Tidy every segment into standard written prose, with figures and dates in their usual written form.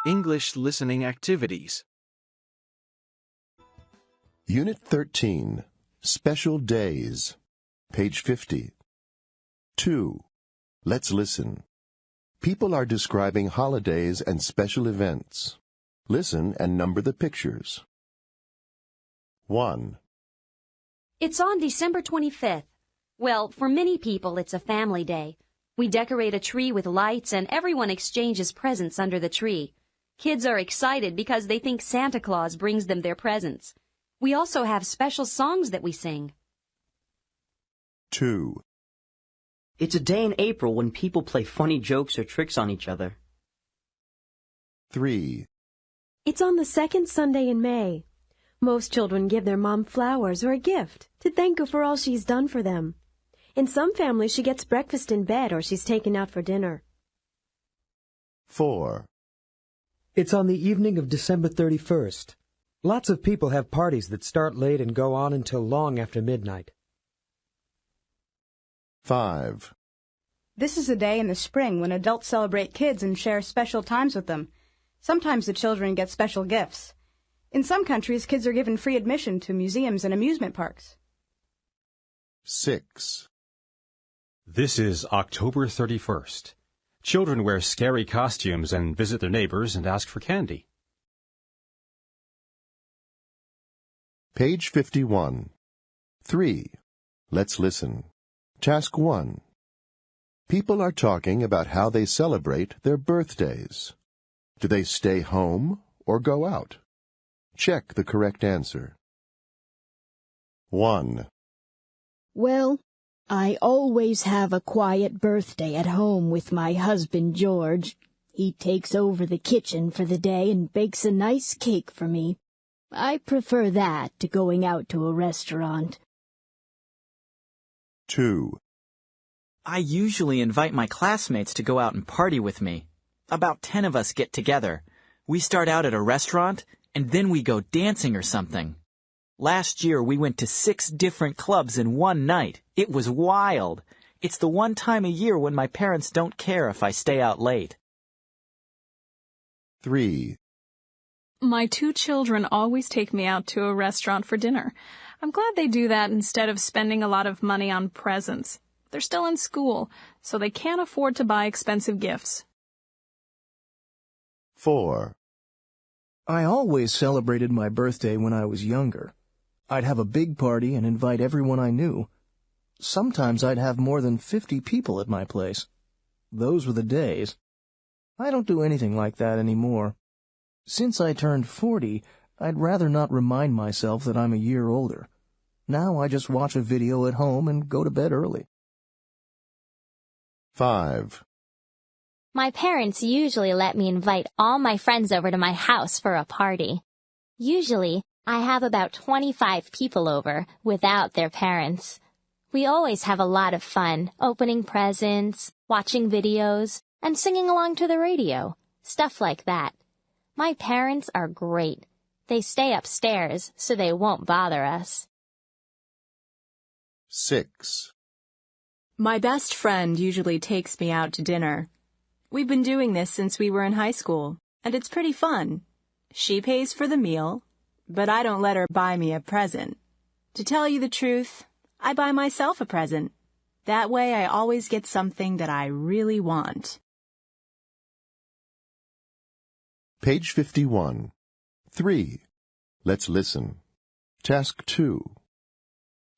English listening activities. Unit 13, Special Days, page 50. 2. Let's listen. People are describing holidays and special events. Listen and number the pictures. 1. It's on December 25th. Well, for many people, it's a family day. We decorate a tree with lights and everyone exchanges presents under the tree. Kids are excited because they think Santa Claus brings them their presents. We also have special songs that we sing. 2. It's a day in April when people play funny jokes or tricks on each other. 3. It's on the second Sunday in May. Most children give their mom flowers or a gift to thank her for all she's done for them. In some families, she gets breakfast in bed or she's taken out for dinner. 4. It's on the evening of December 31st. Lots of people have parties that start late and go on until long after midnight. 5. This is a day in the spring when adults celebrate kids and share special times with them. Sometimes the children get special gifts. In some countries, kids are given free admission to museums and amusement parks. 6. This is October 31st. Children wear scary costumes and visit their neighbors and ask for candy. Page 51. 3. Let's listen. Task 1. People are talking about how they celebrate their birthdays. Do they stay home or go out? Check the correct answer. 1. Well, I always have a quiet birthday at home with my husband, George. He takes over the kitchen for the day and bakes a nice cake for me. I prefer that to going out to a restaurant. 2. I usually invite my classmates to go out and party with me. About 10 of us get together. We start out at a restaurant, and then we go dancing or something. Last year, we went to 6 different clubs in one night. It was wild. It's the one time a year when my parents don't care if I stay out late. 3. My 2 children always take me out to a restaurant for dinner. I'm glad they do that instead of spending a lot of money on presents. They're still in school, so they can't afford to buy expensive gifts. 4. I always celebrated my birthday when I was younger. I'd have a big party and invite everyone I knew. Sometimes I'd have more than 50 people at my place. Those were the days. I don't do anything like that anymore. Since I turned 40, I'd rather not remind myself that I'm a year older. Now I just watch a video at home and go to bed early. 5. My parents usually let me invite all my friends over to my house for a party. Usually, I have about 25 people over without their parents. We always have a lot of fun, opening presents, watching videos, and singing along to the radio, stuff like that. My parents are great. They stay upstairs, so they won't bother us. 6. My best friend usually takes me out to dinner. We've been doing this since we were in high school, and it's pretty fun. She pays for the meal, but I don't let her buy me a present. To tell you the truth, I buy myself a present. That way I always get something that I really want. Page 51. 3. Let's listen. Task 2.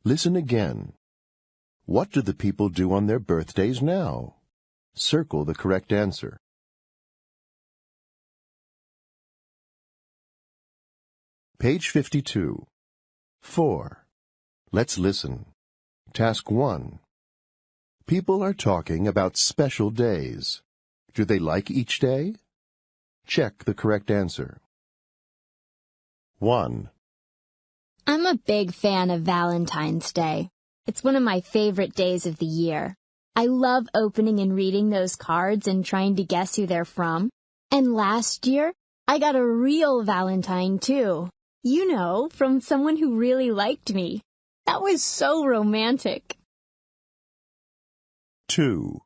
Listen again. What do the people do on their birthdays now? Circle the correct answer. Page 52. 4. Let's listen. Task 1. People are talking about special days. Do they like each day? Check the correct answer. 1. I'm a big fan of Valentine's Day. It's one of my favorite days of the year. I love opening and reading those cards and trying to guess who they're from. And last year, I got a real Valentine, too. You know, from someone who really liked me. That was so romantic. 2.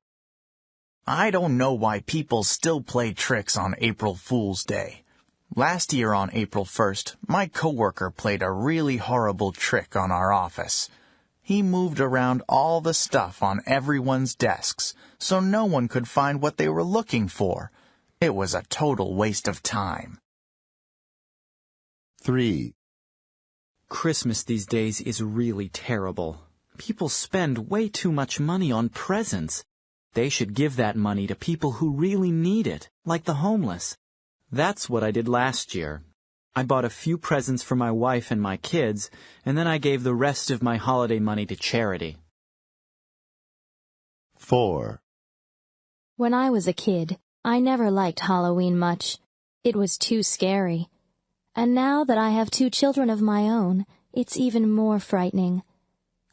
I don't know why people still play tricks on April Fool's Day. Last year on April 1st, my coworker played a really horrible trick on our office. He moved around all the stuff on everyone's desks, so no one could find what they were looking for. It was a total waste of time. 3. Christmas these days is really terrible. People spend way too much money on presents. They should give that money to people who really need it, like the homeless. That's what I did last year. I bought a few presents for my wife and my kids, and then I gave the rest of my holiday money to charity. 4. When I was a kid, I never liked Halloween much. It was too scary. And now that I have 2 children of my own, it's even more frightening.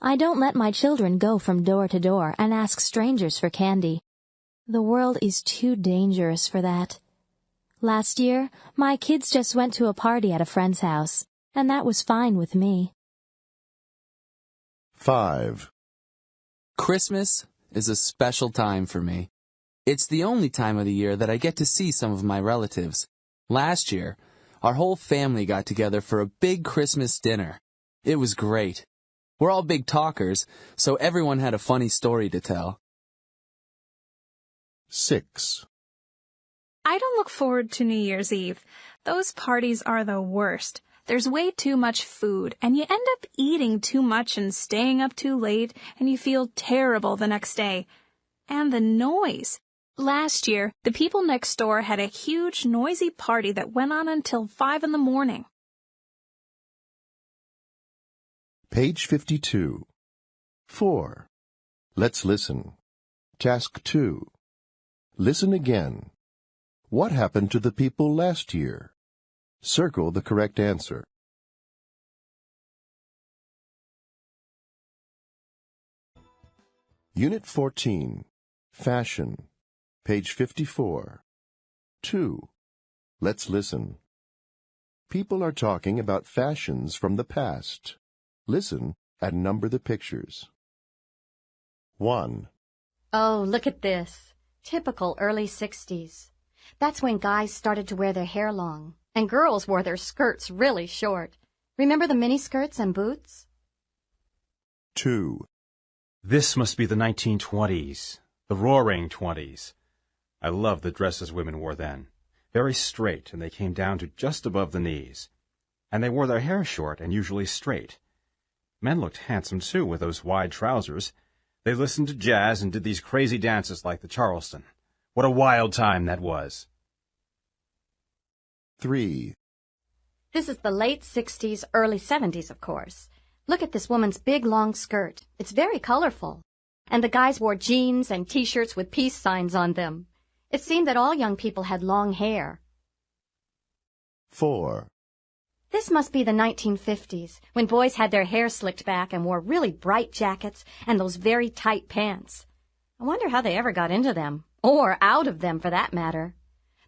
I don't let my children go from door to door and ask strangers for candy. The world is too dangerous for that. Last year, my kids just went to a party at a friend's house, and that was fine with me. 5. Christmas is a special time for me. It's the only time of the year that I get to see some of my relatives. Last year, our whole family got together for a big Christmas dinner. It was great. We're all big talkers, so everyone had a funny story to tell. 6. I don't look forward to New Year's Eve. Those parties are the worst. There's way too much food, and you end up eating too much and staying up too late, and you feel terrible the next day. And the noise. Last year, the people next door had a huge, noisy party that went on until 5 in the morning. Page 52. 4. Let's listen. Task 2. Listen again. What happened to the people last year? Circle the correct answer. Unit 14. Fashion. Page 54. 2. Let's listen. People are talking about fashions from the past. Listen and number the pictures. 1. Oh, look at this. Typical early 60s. That's when guys started to wear their hair long, and girls wore their skirts really short. Remember the miniskirts and boots? 2. This must be the 1920s, the Roaring '20s. I love the dresses women wore then. Very straight, and they came down to just above the knees. And they wore their hair short and usually straight. Men looked handsome, too, with those wide trousers. They listened to jazz and did these crazy dances like the Charleston. What a wild time that was. 3. This is the late 60s, early 70s, of course. Look at this woman's big, long skirt. It's very colorful. And the guys wore jeans and T-shirts with peace signs on them. It seemed that all young people had long hair. 4. This must be the 1950s, when boys had their hair slicked back and wore really bright jackets and those very tight pants. I wonder how they ever got into them, or out of them for that matter.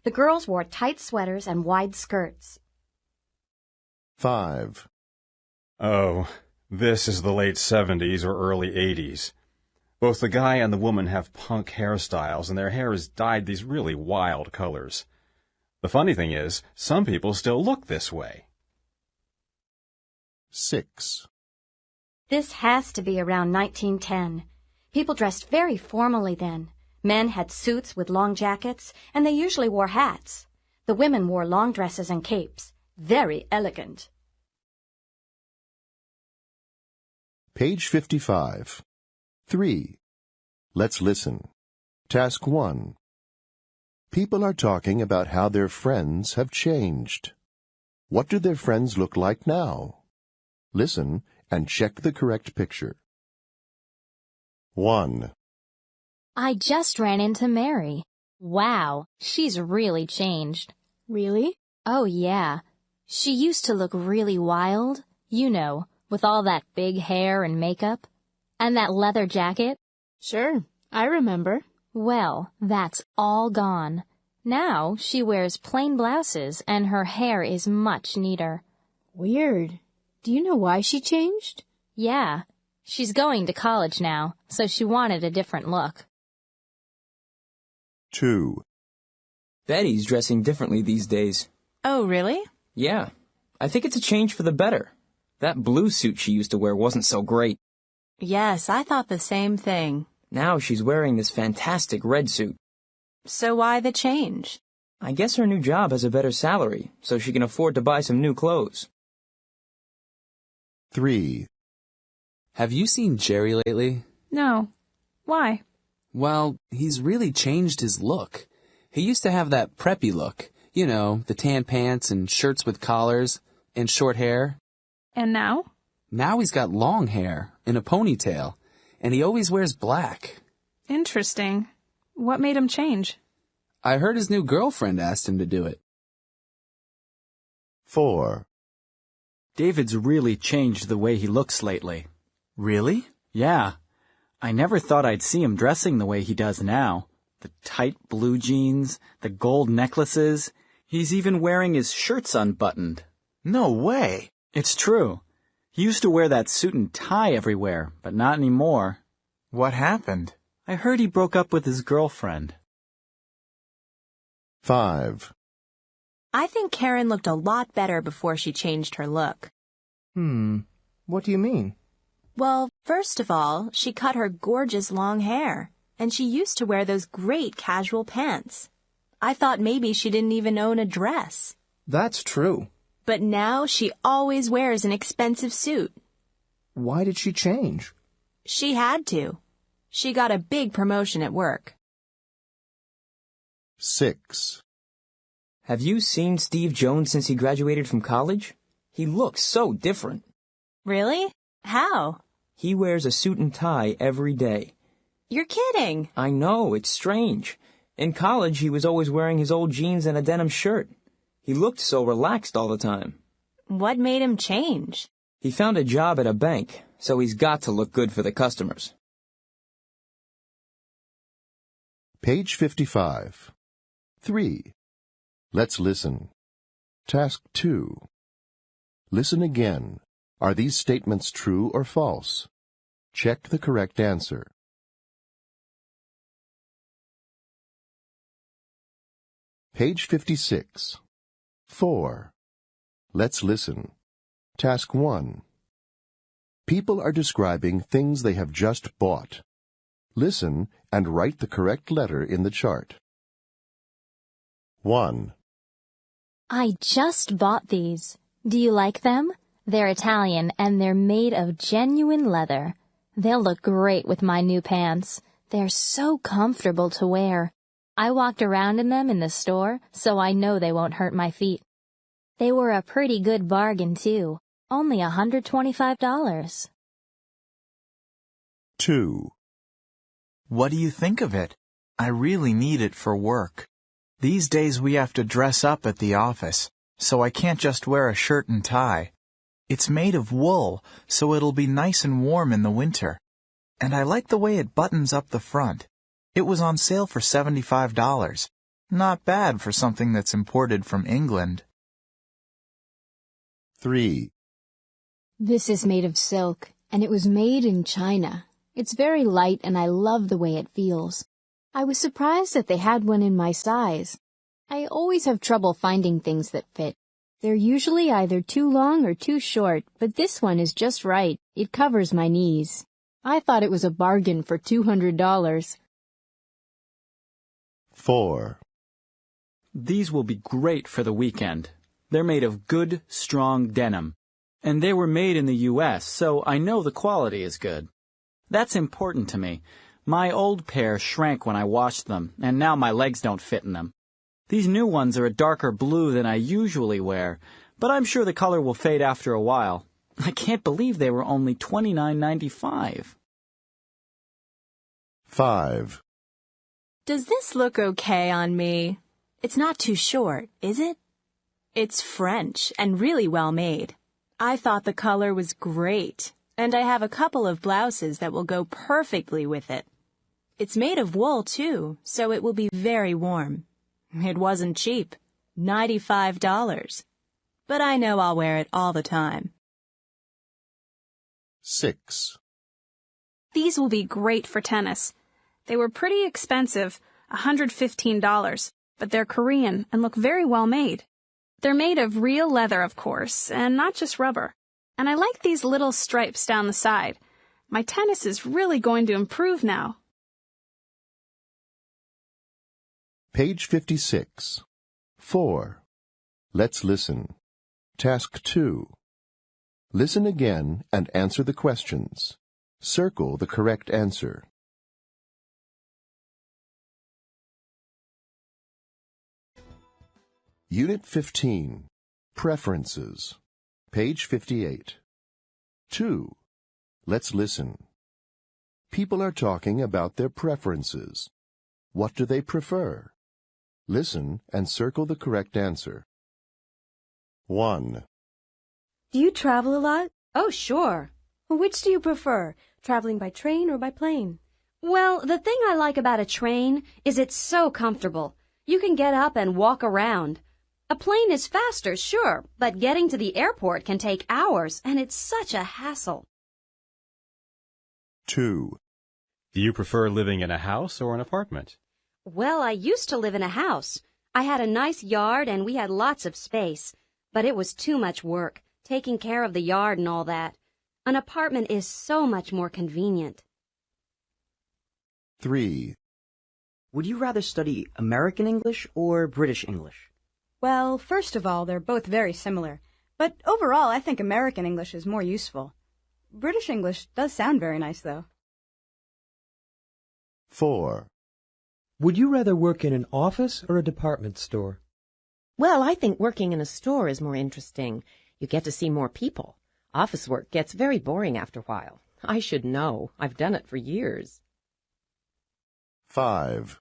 The girls wore tight sweaters and wide skirts. 5. Oh, this is the late 70s or early 80s. Both the guy and the woman have punk hairstyles, and their hair is dyed these really wild colors. The funny thing is, some people still look this way. 6. This has to be around 1910. People dressed very formally then. Men had suits with long jackets, and they usually wore hats. The women wore long dresses and capes. Very elegant. Page 55. 3. Let's listen. Task 1. People are talking about how their friends have changed. What do their friends look like now? Listen and check the correct picture. 1. I just ran into Mary. Wow, she's really changed. Really? Oh, yeah. She used to look really wild, you know, with all that big hair and makeup. And that leather jacket. Sure, I remember. Well, that's all gone. Now she wears plain blouses and her hair is much neater. Weird. Do you know why she changed? Yeah, she's going to college now, so she wanted a different look. 2. Betty's dressing differently these days. Oh, really? Yeah. I think it's a change for the better. That blue suit she used to wear wasn't so great. Yes, I thought the same thing. Now she's wearing this fantastic red suit. So why the change? I guess her new job has a better salary, so she can afford to buy some new clothes. 3. Have you seen Jerry lately? No. Why? Well, he's really changed his look. He used to have that preppy look. You know, the tan pants and shirts with collars and short hair. And now? Now he's got long hair and a ponytail, and he always wears black. Interesting. What made him change? I heard his new girlfriend asked him to do it. 4. David's really changed the way he looks lately. Really? Yeah. I never thought I'd see him dressing the way he does now. The tight blue jeans, the gold necklaces. He's even wearing his shirts unbuttoned. No way. It's true. He used to wear that suit and tie everywhere, but not anymore. What happened? I heard he broke up with his girlfriend. 5. I think Karen looked a lot better before she changed her look. What do you mean? Well, first of all, she cut her gorgeous long hair, and she used to wear those great casual pants. I thought maybe she didn't even own a dress. That's true. But now she always wears an expensive suit. Why did she change? She had to. She got a big promotion at work. 6. Have you seen Steve Jones since he graduated from college? He looks so different. Really? How? He wears a suit and tie every day. You're kidding. I know, it's strange. In college, he was always wearing his old jeans and a denim shirt. He looked so relaxed all the time. What made him change? He found a job at a bank, so he's got to look good for the customers. Page 55. 3. Let's listen. Task 2. Listen again. Are these statements true or false? Check the correct answer. Page 56. 4. Let's listen. Task 1. People are describing things they have just bought. Listen and write the correct letter in the chart. 1. I just bought these. Do you like them? They're Italian and they're made of genuine leather. They'll look great with my new pants. They're so comfortable to wear. I walked around in them in the store, so I know they won't hurt my feet. They were a pretty good bargain, too. Only $125. 2. What do you think of it? I really need it for work. These days we have to dress up at the office, so I can't just wear a shirt and tie. It's made of wool, so it'll be nice and warm in the winter. And I like the way it buttons up the front. It was on sale for $75. Not bad for something that's imported from England. 3. This is made of silk, and it was made in China. It's very light, and I love the way it feels. I was surprised that they had one in my size. I always have trouble finding things that fit. They're usually either too long or too short, but this one is just right. It covers my knees. I thought it was a bargain for $200. 4. These will be great for the weekend. They're made of good, strong denim. And they were made in the U.S., so I know the quality is good. That's important to me. My old pair shrank when I washed them, and now my legs don't fit in them. These new ones are a darker blue than I usually wear, but I'm sure the color will fade after a while. I can't believe they were only $29.95. 5. Does this look okay on me? It's not too short, is it? It's French and really well made. I thought the color was great, and I have a couple of blouses that will go perfectly with it. It's made of wool, too, so it will be very warm. It wasn't cheap, $95. But I know I'll wear it all the time. 6. These will be great for tennis. They were pretty expensive, $115, but they're Korean and look very well made. They're made of real leather, of course, and not just rubber. And I like these little stripes down the side. My tennis is really going to improve now. Page 56. 4. Let's listen. Task 2. Listen again and answer the questions. Circle the correct answer. Unit 15. Preferences. Page 58. 2. Let's listen. People are talking about their preferences. What do they prefer? Listen and circle the correct answer. 1. Do you travel a lot? Oh, sure. Which do you prefer, traveling by train or by plane? Well, the thing I like about a train is it's so comfortable. You can get up and walk around. A plane is faster, sure, but getting to the airport can take hours, and it's such a hassle. 2. Do you prefer living in a house or an apartment? Well, I used to live in a house. I had a nice yard and we had lots of space, but it was too much work, taking care of the yard and all that. An apartment is so much more convenient. 3. Would you rather study American English or British English? Well, first of all, they're both very similar. But overall, I think American English is more useful. British English does sound very nice, though. 4. Would you rather work in an office or a department store? Well, I think working in a store is more interesting. You get to see more people. Office work gets very boring after a while. I should know. I've done it for years. 5.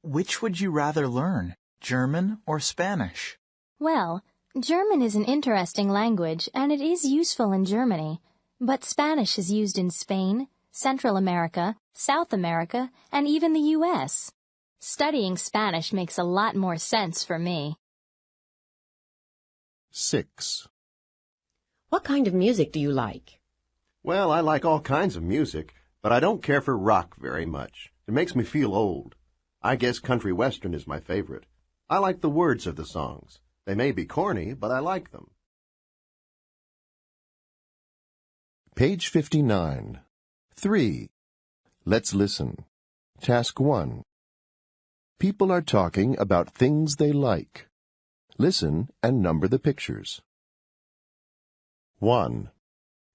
Which would you rather learn, German or Spanish? Well, German is an interesting language, and it is useful in Germany. But Spanish is used in Spain, Central America, South America, and even the U.S. Studying Spanish makes a lot more sense for me. 6. What kind of music do you like? Well, I like all kinds of music, but I don't care for rock very much. It makes me feel old. I guess country western is my favorite. I like the words of the songs. They may be corny, but I like them. Page 59. 3. Let's listen. Task 1. People are talking about things they like. Listen and number the pictures. 1.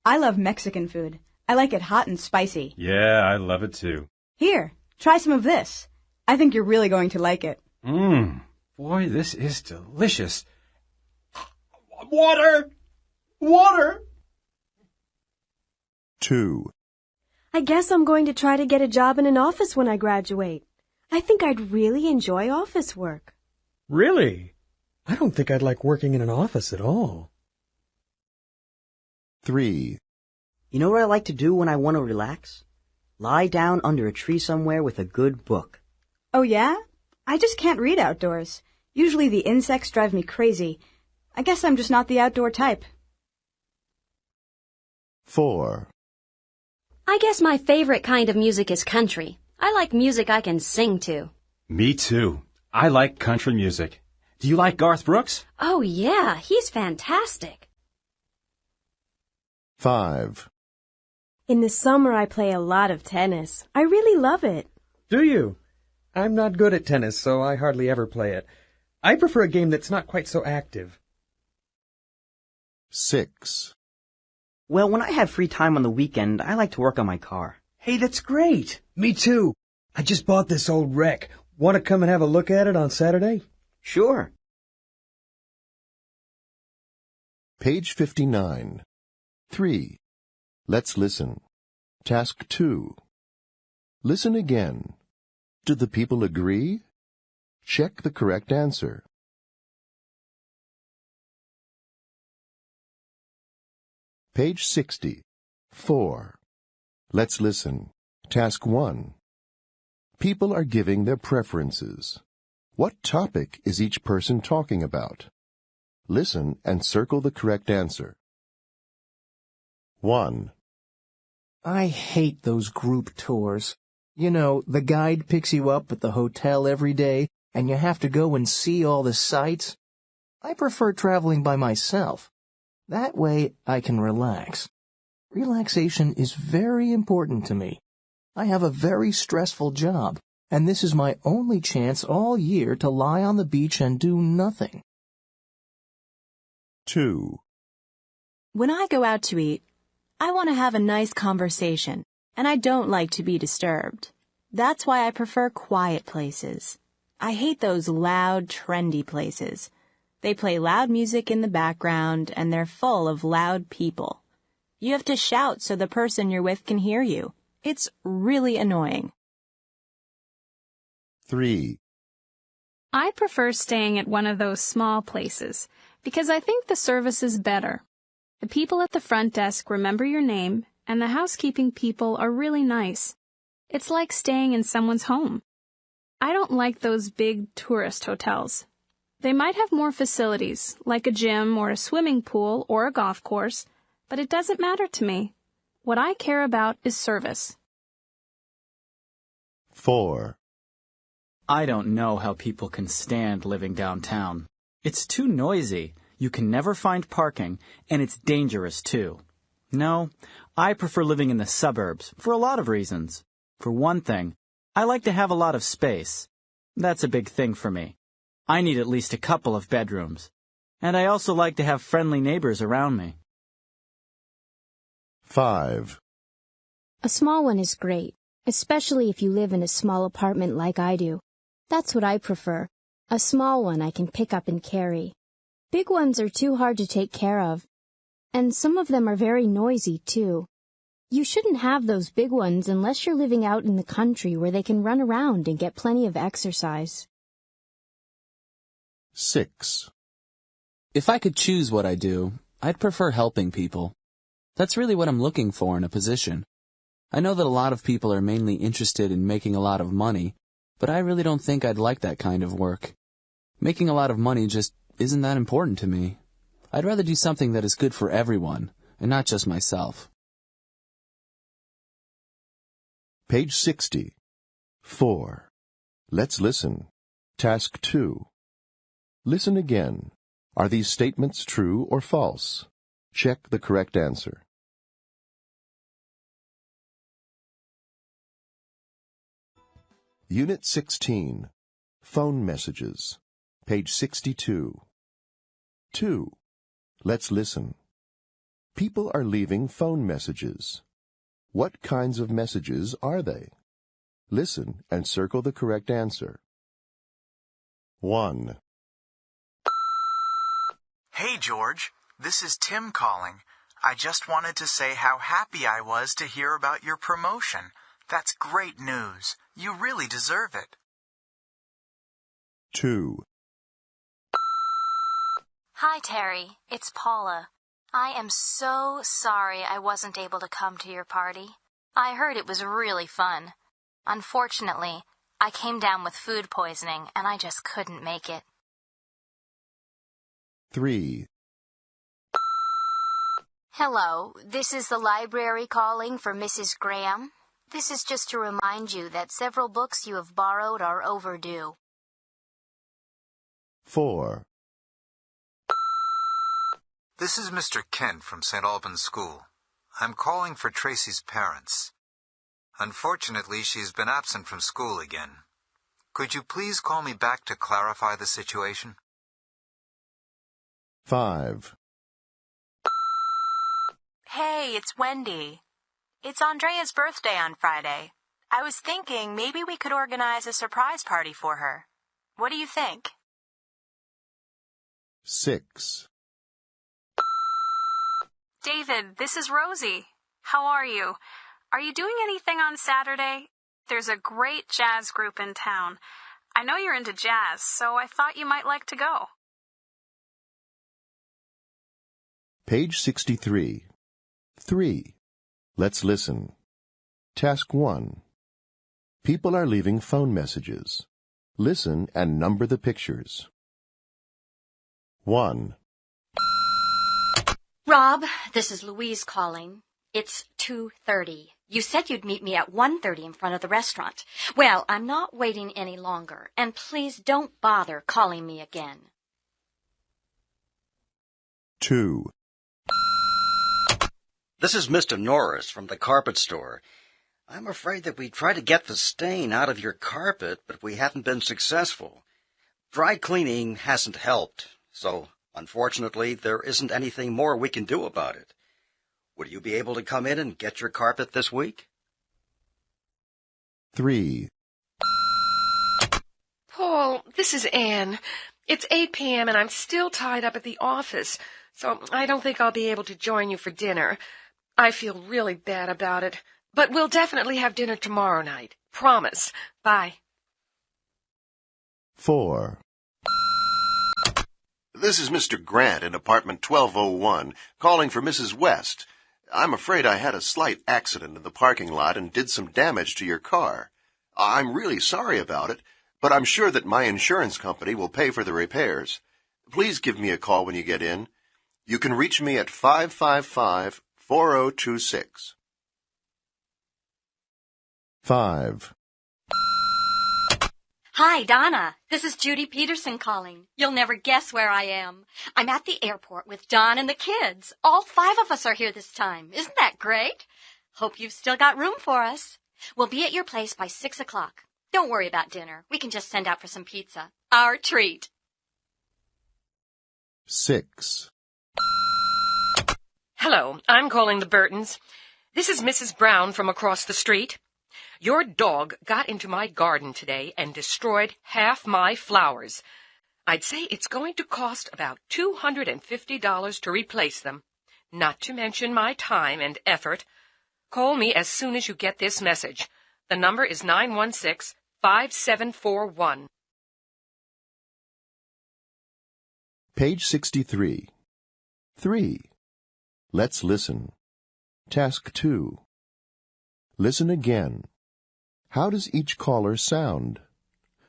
I love Mexican food. I like it hot and spicy. Yeah, I love it too. Here, try some of this. I think you're really going to like it. Boy, this is delicious. Water! Water! 2. I guess I'm going to try to get a job in an office when I graduate. I think I'd really enjoy office work. Really? I don't think I'd like working in an office at all. 3. You know what I like to do when I want to relax? Lie down under a tree somewhere with a good book. Oh, yeah? I just can't read outdoors. Usually the insects drive me crazy. I guess I'm just not the outdoor type. 4. I guess my favorite kind of music is country. I like music I can sing to. Me too. I like country music. Do you like Garth Brooks? Oh, yeah, he's fantastic. 5. In the summer, I play a lot of tennis. I really love it. Do you? I'm not good at tennis, so I hardly ever play it. I prefer a game that's not quite so active. 6. Well, when I have free time on the weekend, I like to work on my car. Hey, that's great. Me too. I just bought this old wreck. Want to come and have a look at it on Saturday? Sure. Page 59. 3. Let's listen. Task 2. Listen again. Do the people agree? Check the correct answer. Page 60. 4. Let's listen. Task 1. People are giving their preferences. What topic is each person talking about? Listen and circle the correct answer. 1. I hate those group tours. You know, the guide picks you up at the hotel every day, and you have to go and see all the sights. I prefer traveling by myself. That way I can relax. Relaxation is very important to me. I have a very stressful job, and this is my only chance all year to lie on the beach and do nothing. 2. When I go out to eat, I want to have a nice conversation, and I don't like to be disturbed. That's why I prefer quiet places. I hate those loud, trendy places. They play loud music in the background, and they're full of loud people. You have to shout so the person you're with can hear you. It's really annoying. 3. I prefer staying at one of those small places because I think the service is better. The people at the front desk remember your name, and the housekeeping people are really nice. It's like staying in someone's home. I don't like those big tourist hotels. They might have more facilities, like a gym or a swimming pool or a golf course, but it doesn't matter to me. What I care about is service. 4. I don't know how people can stand living downtown. It's too noisy. You can never find parking, and it's dangerous too. No, I prefer living in the suburbs for a lot of reasons. For one thing, I like to have a lot of space. That's a big thing for me. I need at least a couple of bedrooms. And I also like to have friendly neighbors around me. 5. A small one is great, especially if you live in a small apartment like I do. That's what I prefer. A small one I can pick up and carry. Big ones are too hard to take care of. And some of them are very noisy, too. You shouldn't have those big ones unless you're living out in the country where they can run around and get plenty of exercise. 6. If I could choose what I do, I'd prefer helping people. That's really what I'm looking for in a position. I know that a lot of people are mainly interested in making a lot of money, but I really don't think I'd like that kind of work. Making a lot of money just isn't that important to me. I'd rather do something that is good for everyone, and not just myself. Page 60. 4. Let's listen. Task 2. Listen again. Are these statements true or false? Check the correct answer. Unit 16. Phone messages. Page 62. 2. Let's listen. People are leaving phone messages. What kinds of messages are they? Listen and circle the correct answer. 1. Hey, George. This is Tim calling. I just wanted to say how happy I was to hear about your promotion. That's great news. You really deserve it. 2. Hi, Terry. It's Paula. I am so sorry I wasn't able to come to your party. I heard it was really fun. Unfortunately, I came down with food poisoning and I just couldn't make it. 3. Hello, this is the library calling for Mrs. Graham. This is just to remind you that several books you have borrowed are overdue. 4. This is Mr. Kent from St. Albans School. I'm calling for Tracy's parents. Unfortunately, she's been absent from school again. Could you please call me back to clarify the situation? 5. Hey, it's Wendy. It's Andrea's birthday on Friday. I was thinking maybe we could organize a surprise party for her. What do you think? 6. David, this is Rosie. How are you? Are you doing anything on Saturday? There's a great jazz group in town. I know you're into jazz, so I thought you might like to go. Page 63. 3. Let's listen. Task 1. People are leaving phone messages. Listen and number the pictures. 1. Rob, this is Louise calling. It's 2:30. You said you'd meet me at 1:30 in front of the restaurant. Well, I'm not waiting any longer, and please don't bother calling me again. 2. This is Mr. Norris from the carpet store. I'm afraid that we tried to get the stain out of your carpet, but we haven't been successful. Dry cleaning hasn't helped, so unfortunately there isn't anything more we can do about it. Would you be able to come in and get your carpet this week? 3. Paul, this is Anne. It's 8 p.m. and I'm still tied up at the office, so I don't think I'll be able to join you for dinner. I feel really bad about it, but we'll definitely have dinner tomorrow night. Promise. Bye. 4. This is Mr. Grant in apartment 1201, calling for Mrs. West. I'm afraid I had a slight accident in the parking lot and did some damage to your car. I'm really sorry about it, but I'm sure that my insurance company will pay for the repairs. Please give me a call when you get in. You can reach me at 555-4026. 5. Hi, Donna. This is Judy Peterson calling. You'll never guess where I am. I'm at the airport with Don and the kids. All 5 of us are here this time. Isn't that great? Hope you've still got room for us. We'll be at your place by 6 o'clock. Don't worry about dinner. We can just send out for some pizza. Our treat. 6. Hello, I'm calling the Burtons. This is Mrs. Brown from across the street. Your dog got into my garden today and destroyed half my flowers. I'd say it's going to cost about $250 to replace them, not to mention my time and effort. Call me as soon as you get this message. The number is 916-5741. Page 63. 3. Let's listen. Task 2. Listen again. How does each caller sound?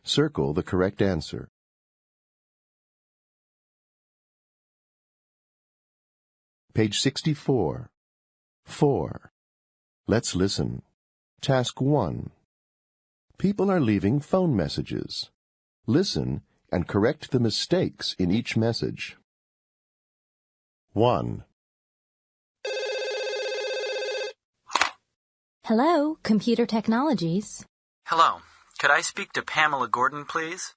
Circle the correct answer. Page 64. 4. Let's listen. Task 1. People are leaving phone messages. Listen and correct the mistakes in each message. 1. Hello, Computer Technologies. Hello. Could I speak to Pamela Gordon, please?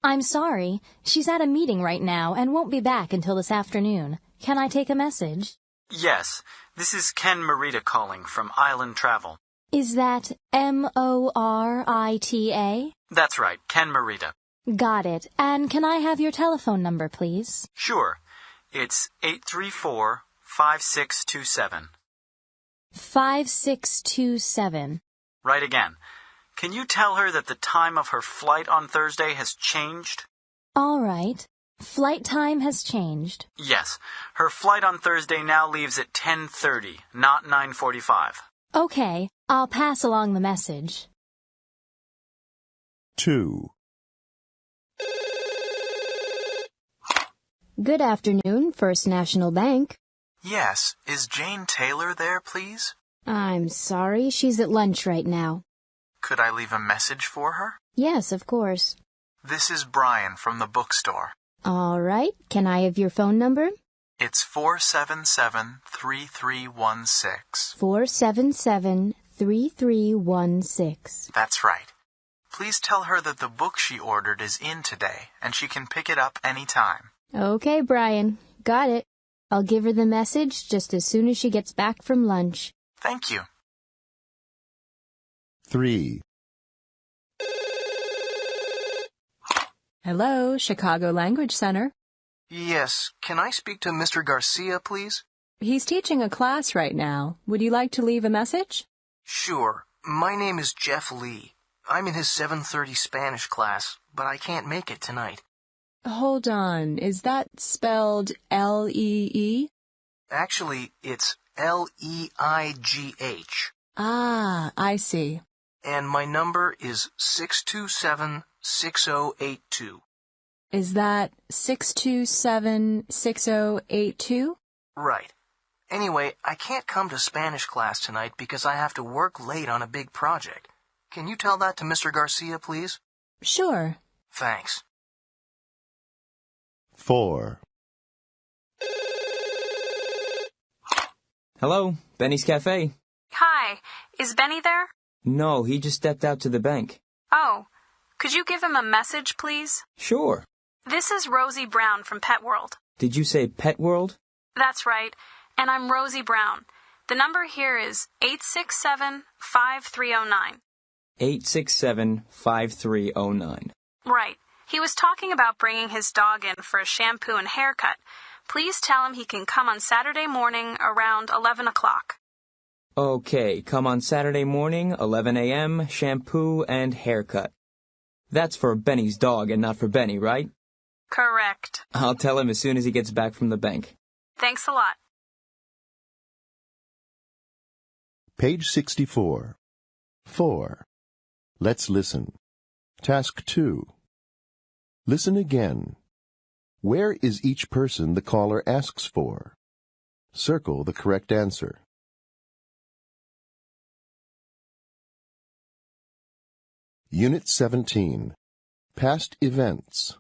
I'm sorry. She's at a meeting right now and won't be back until this afternoon. Can I take a message? Yes. This is Ken Marita calling from Island Travel. Is that M-O-R-I-T-A? That's right, Ken Marita. Got it. And can I have your telephone number, please? Sure. It's 834-5627. 5627. Right again. Can you tell her that the time of her flight on Thursday has changed? All right. Flight time has changed. Yes. Her flight on Thursday now leaves at 10:30, not 9:45. Okay. I'll pass along the message. 2. Good afternoon, First National Bank. Yes. Is Jane Taylor there, please? I'm sorry, she's at lunch right now. Could I leave a message for her? Yes, of course. This is Brian from the bookstore. All right. Can I have your phone number? It's 477-3316. 477-3316. That's right. Please tell her that the book she ordered is in today, and she can pick it up any time. Okay, Brian. Got it. I'll give her the message just as soon as she gets back from lunch. Thank you. 3. Hello, Chicago Language Center. Yes, can I speak to Mr. Garcia, please? He's teaching a class right now. Would you like to leave a message? Sure. My name is Jeff Lee. I'm in his 7:30 Spanish class, but I can't make it tonight. Hold on. Is that spelled L-E-E? Actually, it's L-E-I-G-H. Ah, I see. And my number is 627-6082. Is that 627-6082? Right. Anyway, I can't come to Spanish class tonight because I have to work late on a big project. Can you tell that to Mr. Garcia, please? Sure. Thanks. 4. Hello, Benny's Cafe. Hi, is Benny there? No, he just stepped out to the bank. Oh, could you give him a message, please? Sure. This is Rosie Brown from Pet World. Did you say Pet World? That's right, and I'm Rosie Brown. The number here is 867-5309. 867-5309. Right. He was talking about bringing his dog in for a shampoo and haircut. Please tell him he can come on Saturday morning around 11 o'clock. Okay, come on Saturday morning, 11 a.m., shampoo and haircut. That's for Benny's dog and not for Benny, right? Correct. I'll tell him as soon as he gets back from the bank. Thanks a lot. Page 64. 4. Let's listen. Task 2. Listen again. Where is each person the caller asks for? Circle the correct answer. Unit 17. Past events.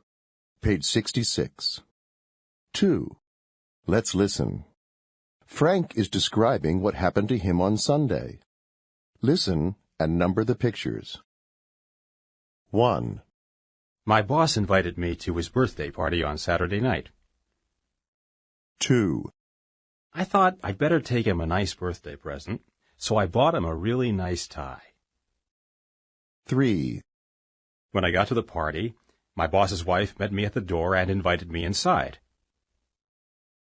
Page 66. 2. Let's listen. Frank is describing what happened to him on Sunday. Listen and number the pictures. 1. My boss invited me to his birthday party on Saturday night. 2. I thought I'd better take him a nice birthday present, so I bought him a really nice tie. 3. When I got to the party, my boss's wife met me at the door and invited me inside.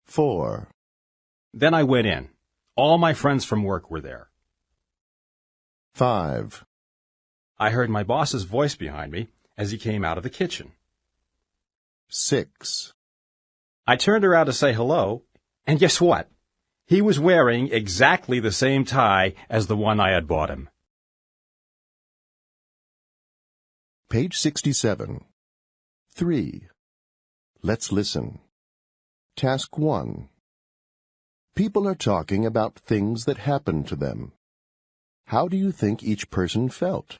4. Then I went in. All my friends from work were there. 5. I heard my boss's voice behind me as he came out of the kitchen. 6. I turned around to say hello, and guess what? He was wearing exactly the same tie as the one I had bought him. Page 67. 3. Let's listen. Task 1. People are talking about things that happened to them. How do you think each person felt?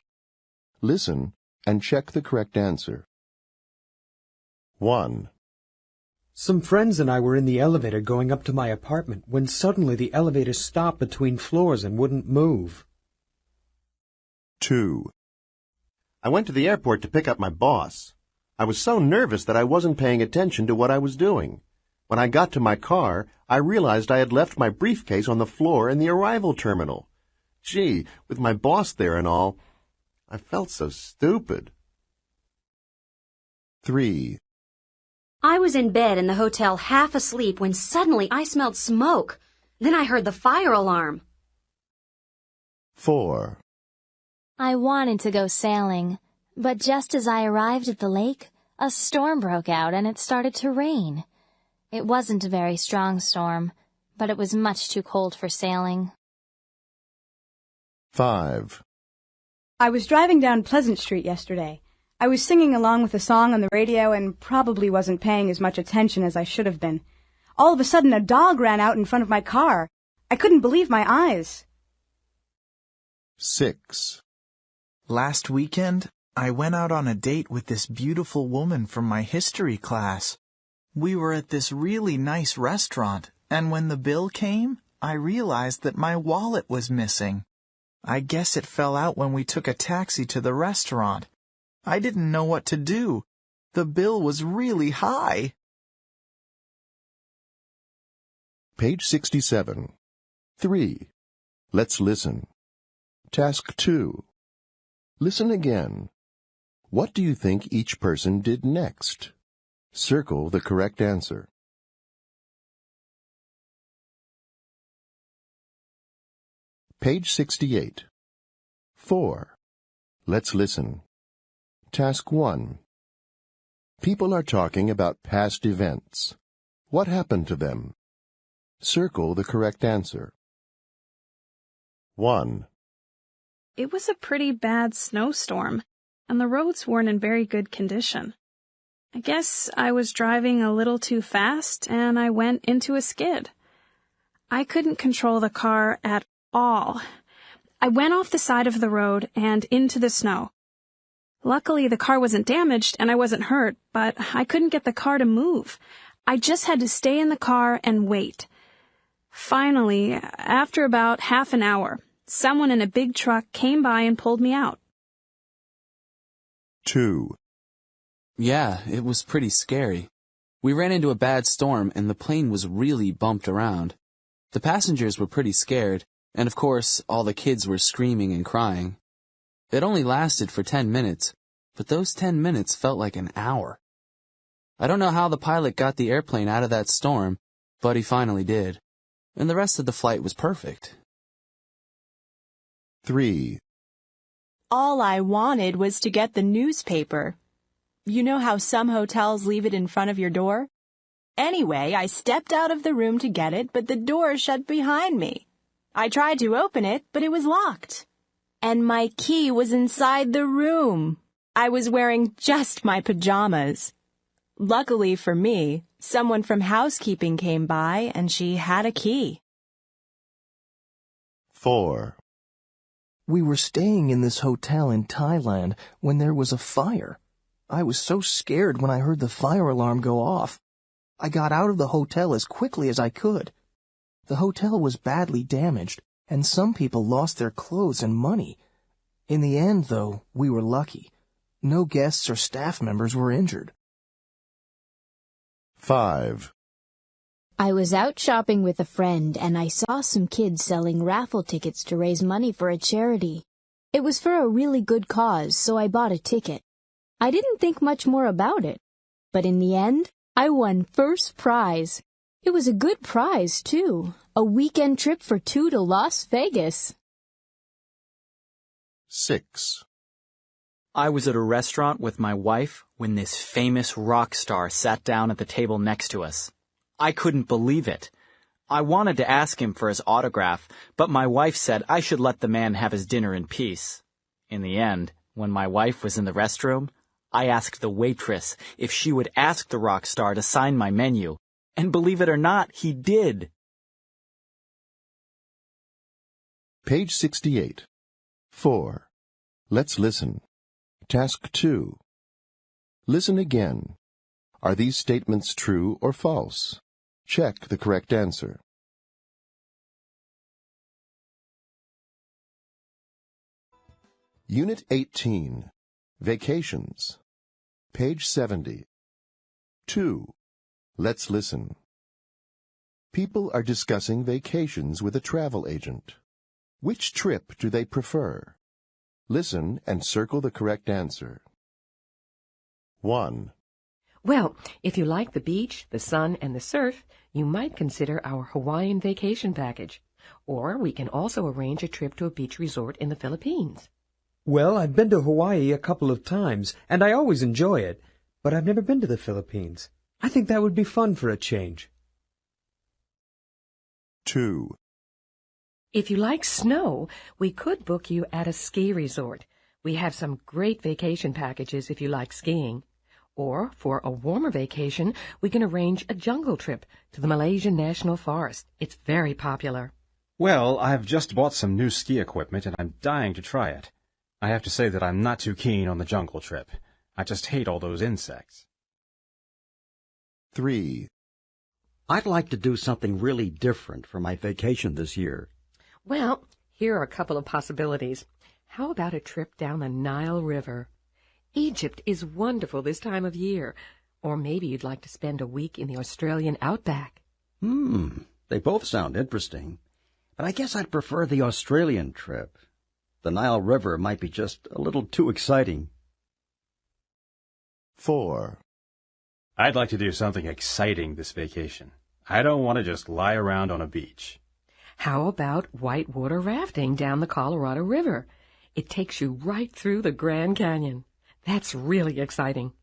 Listen and check the correct answer. 1. Some friends and I were in the elevator going up to my apartment when suddenly the elevator stopped between floors and wouldn't move. 2. I went to the airport to pick up my boss. I was so nervous that I wasn't paying attention to what I was doing. When I got to my car, I realized I had left my briefcase on the floor in the arrival terminal. Gee, with my boss there and all, I felt so stupid. 3. I was in bed in the hotel half asleep when suddenly I smelled smoke. Then I heard the fire alarm. 4. I wanted to go sailing, but just as I arrived at the lake, a storm broke out and it started to rain. It wasn't a very strong storm, but it was much too cold for sailing. 5. I was driving down Pleasant Street yesterday. I was singing along with a song on the radio and probably wasn't paying as much attention as I should have been. All of a sudden, a dog ran out in front of my car. I couldn't believe my eyes. 6. Last weekend, I went out on a date with this beautiful woman from my history class. We were at this really nice restaurant, and when the bill came, I realized that my wallet was missing. I guess it fell out when we took a taxi to the restaurant. I didn't know what to do. The bill was really high. Page 67. 3. Let's listen. Task 2. Listen again. What do you think each person did next? Circle the correct answer. Page 68. 4. Let's listen. Task 1. People are talking about past events. What happened to them? Circle the correct answer. 1. It was a pretty bad snowstorm, and the roads weren't in very good condition. I guess I was driving a little too fast, and I went into a skid. I couldn't control the car at all. I went off the side of the road and into the snow. Luckily, the car wasn't damaged and I wasn't hurt, but I couldn't get the car to move. I just had to stay in the car and wait. Finally, after about half an hour, someone in a big truck came by and pulled me out. 2. Yeah, it was pretty scary. We ran into a bad storm and the plane was really bumped around. The passengers were pretty scared, and of course, all the kids were screaming and crying. It only lasted for 10 minutes, but those 10 minutes felt like an hour. I don't know how the pilot got the airplane out of that storm, but he finally did. And the rest of the flight was perfect. 3. All I wanted was to get the newspaper. You know how some hotels leave it in front of your door? Anyway, I stepped out of the room to get it, but the door shut behind me. I tried to open it, but it was locked. And my key was inside the room. I was wearing just my pajamas. Luckily for me, someone from housekeeping came by and she had a key. 4. We were staying in this hotel in Thailand when there was a fire. I was so scared when I heard the fire alarm go off. I got out of the hotel as quickly as I could. The hotel was badly damaged, and some people lost their clothes and money. In the end, though, we were lucky. No guests or staff members were injured. 5. I was out shopping with a friend, and I saw some kids selling raffle tickets to raise money for a charity. It was for a really good cause, so I bought a ticket. I didn't think much more about it, but in the end, I won first prize. It was a good prize, too. A weekend trip for 2 to Las Vegas. 6. I was at a restaurant with my wife when this famous rock star sat down at the table next to us. I couldn't believe it. I wanted to ask him for his autograph, but my wife said I should let the man have his dinner in peace. In the end, when my wife was in the restroom, I asked the waitress if she would ask the rock star to sign my menu, and believe it or not, he did. Page 68. 4. Let's listen. Task 2. Listen again. Are these statements true or false? Check the correct answer. Unit 18. Vacations. Page 70. 2. Let's listen. People are discussing vacations with a travel agent. Which trip do they prefer? Listen and circle the correct answer. 1. Well, if you like the beach, the sun, and the surf, you might consider our Hawaiian vacation package. Or we can also arrange a trip to a beach resort in the Philippines. Well, I've been to Hawaii a couple of times, and I always enjoy it, but I've never been to the Philippines. I think that would be fun for a change. 2. If you like snow, we could book you at a ski resort. We have some great vacation packages if you like skiing. Or, for a warmer vacation, we can arrange a jungle trip to the Malaysian National Forest. It's very popular. Well, I've just bought some new ski equipment and I'm dying to try it. I have to say that I'm not too keen on the jungle trip. I just hate all those insects. 3. I'd like to do something really different for my vacation this year. Well, here are a couple of possibilities. How about a trip down the Nile River? Egypt is wonderful this time of year. Or maybe you'd like to spend a week in the Australian outback. They both sound interesting. But I guess I'd prefer the Australian trip. The Nile River might be just a little too exciting. 4. I'd like to do something exciting this vacation. I don't want to just lie around on a beach. How about whitewater rafting down the Colorado River? It takes you right through the Grand Canyon. That's really exciting.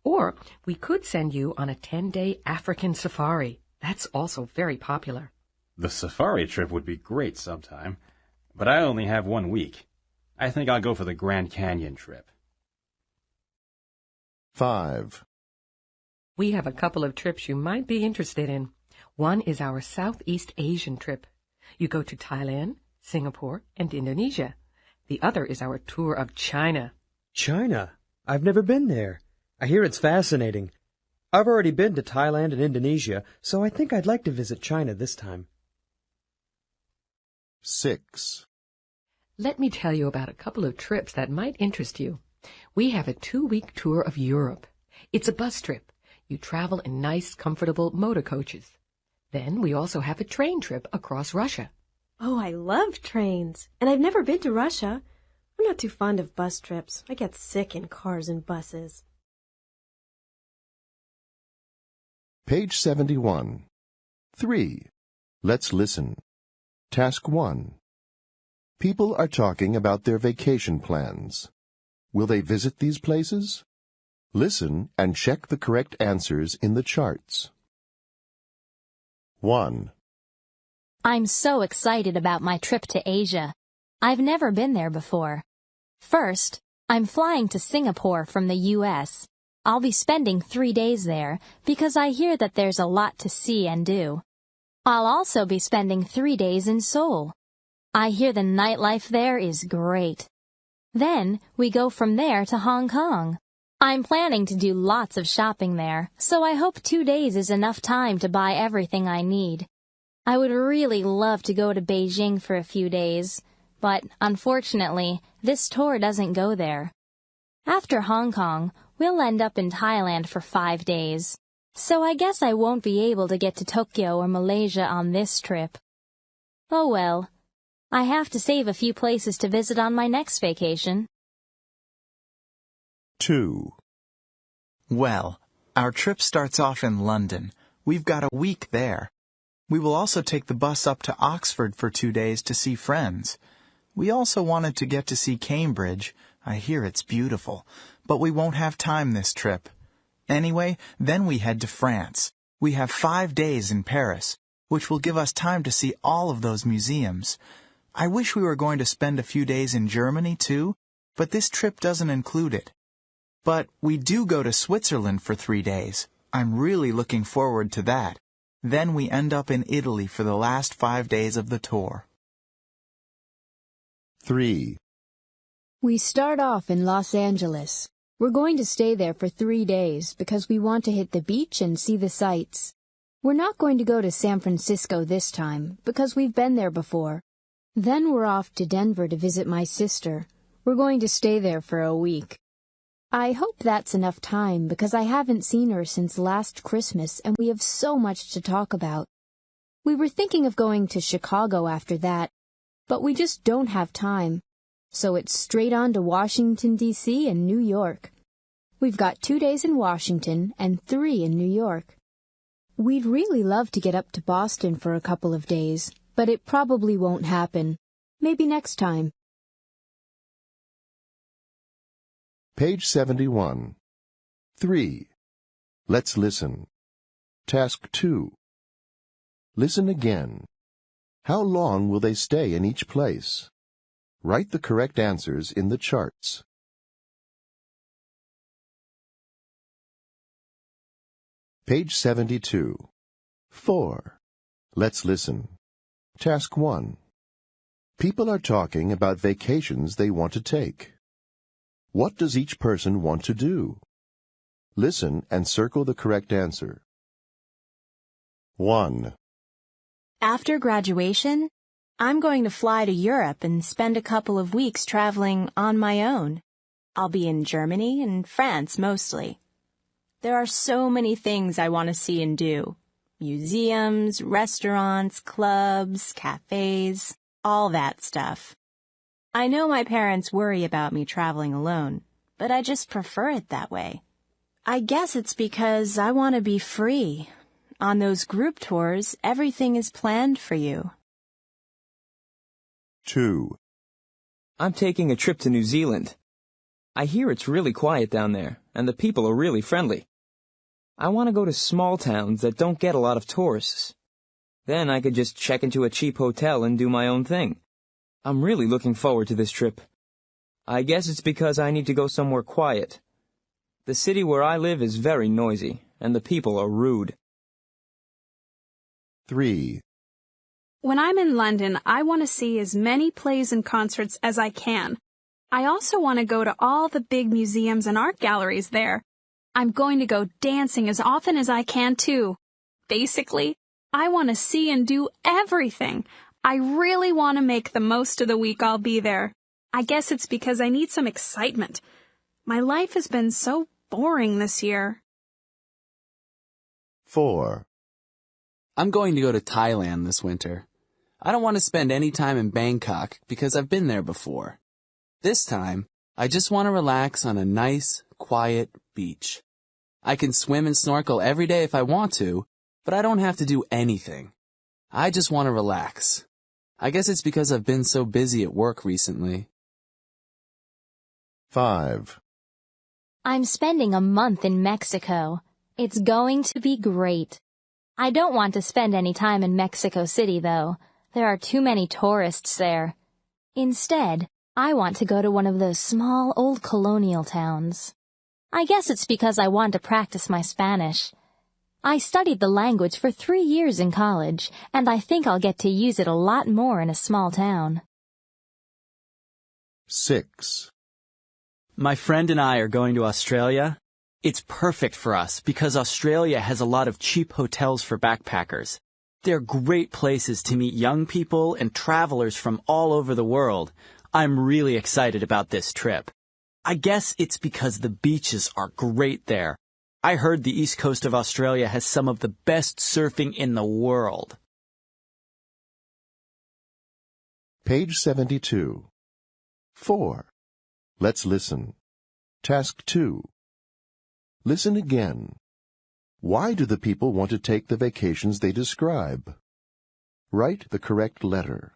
Or we could send you on a 10-day African safari. That's also very popular. The safari trip would be great sometime, but I only have 1 week. I think I'll go for the Grand Canyon trip. 5. We have a couple of trips you might be interested in. One is our Southeast Asian trip. You go to Thailand, Singapore, and Indonesia. The other is our tour of China. China? I've never been there. I hear it's fascinating. I've already been to Thailand and Indonesia, so I think I'd like to visit China this time. 6. Let me tell you about a couple of trips that might interest you. We have a 2-week tour of Europe. It's a bus trip. You travel in nice, comfortable motor coaches. Then we also have a train trip across Russia. Oh, I love trains. And I've never been to Russia. I'm not too fond of bus trips. I get sick in cars and buses. Page 71. 3. Let's listen. Task 1. People are talking about their vacation plans. Will they visit these places? Listen and check the correct answers in the charts. 1. I'm so excited about my trip to Asia. I've never been there before. First, I'm flying to Singapore from the U.S. I'll be spending 3 days there because I hear that there's a lot to see and do. I'll also be spending 3 days in Seoul. I hear the nightlife there is great. Then we go from there to Hong Kong. I'm planning to do lots of shopping there, so I hope 2 days is enough time to buy everything I need. I would really love to go to Beijing for a few days, but unfortunately, this tour doesn't go there. After Hong Kong, we'll end up in Thailand for 5 days, so I guess I won't be able to get to Tokyo or Malaysia on this trip. Oh well, I have to save a few places to visit on my next vacation. 2. Well, our trip starts off in London. We've got a week there. We will also take the bus up to Oxford for 2 days to see friends. We also wanted to get to see Cambridge. I hear it's beautiful, but we won't have time this trip. Anyway, then we head to France. We have 5 days in Paris, which will give us time to see all of those museums. I wish we were going to spend a few days in Germany, too, but this trip doesn't include it. But we do go to Switzerland for 3 days. I'm really looking forward to that. Then we end up in Italy for the last 5 days of the tour. 3. We start off in Los Angeles. We're going to stay there for 3 days because we want to hit the beach and see the sights. We're not going to go to San Francisco this time because we've been there before. Then we're off to Denver to visit my sister. We're going to stay there for a week. I hope that's enough time because I haven't seen her since last Christmas and we have so much to talk about. We were thinking of going to Chicago after that, but we just don't have time. So it's straight on to Washington, D.C. and New York. We've got 2 days in Washington and 3 in New York. We'd really love to get up to Boston for a couple of days, but it probably won't happen. Maybe next time. Page 71. 3. Let's listen. Task 2. Listen again. How long will they stay in each place? Write the correct answers in the charts. Page 72. 4. Let's listen. Task 1. People are talking about vacations they want to take. What does each person want to do? Listen and circle the correct answer. 1. After graduation, I'm going to fly to Europe and spend a couple of weeks traveling on my own. I'll be in Germany and France mostly. There are so many things I want to see and do. Museums, restaurants, clubs, cafes, all that stuff. I know my parents worry about me traveling alone, but I just prefer it that way. I guess it's because I want to be free. On those group tours, everything is planned for you. 2. I'm taking a trip to New Zealand. I hear it's really quiet down there, and the people are really friendly. I want to go to small towns that don't get a lot of tourists. Then I could just check into a cheap hotel and do my own thing. I'm really looking forward to this trip. I guess it's because I need to go somewhere quiet. The city where I live is very noisy, and the people are rude. 3. When I'm in London, I want to see as many plays and concerts as I can. I also want to go to all the big museums and art galleries there. I'm going to go dancing as often as I can, too. Basically, I want to see and do everything. I really want to make the most of the week I'll be there. I guess it's because I need some excitement. My life has been so boring this year. 4. I'm going to go to Thailand this winter. I don't want to spend any time in Bangkok because I've been there before. This time, I just want to relax on a nice, quiet beach. I can swim and snorkel every day if I want to, but I don't have to do anything. I just want to relax. I guess it's because I've been so busy at work recently. 5. I'm spending a month in Mexico. It's going to be great. I don't want to spend any time in Mexico City, though. There are too many tourists there. Instead, I want to go to one of those small old colonial towns. I guess it's because I want to practice my Spanish. I studied the language for 3 years in college, and I think I'll get to use it a lot more in a small town. 6. My friend and I are going to Australia. It's perfect for us because Australia has a lot of cheap hotels for backpackers. They're great places to meet young people and travelers from all over the world. I'm really excited about this trip. I guess it's because the beaches are great there. I heard the east coast of Australia has some of the best surfing in the world. Page 72. 4. Let's listen. Task 2. Listen again. Why do the people want to take the vacations they describe? Write the correct letter.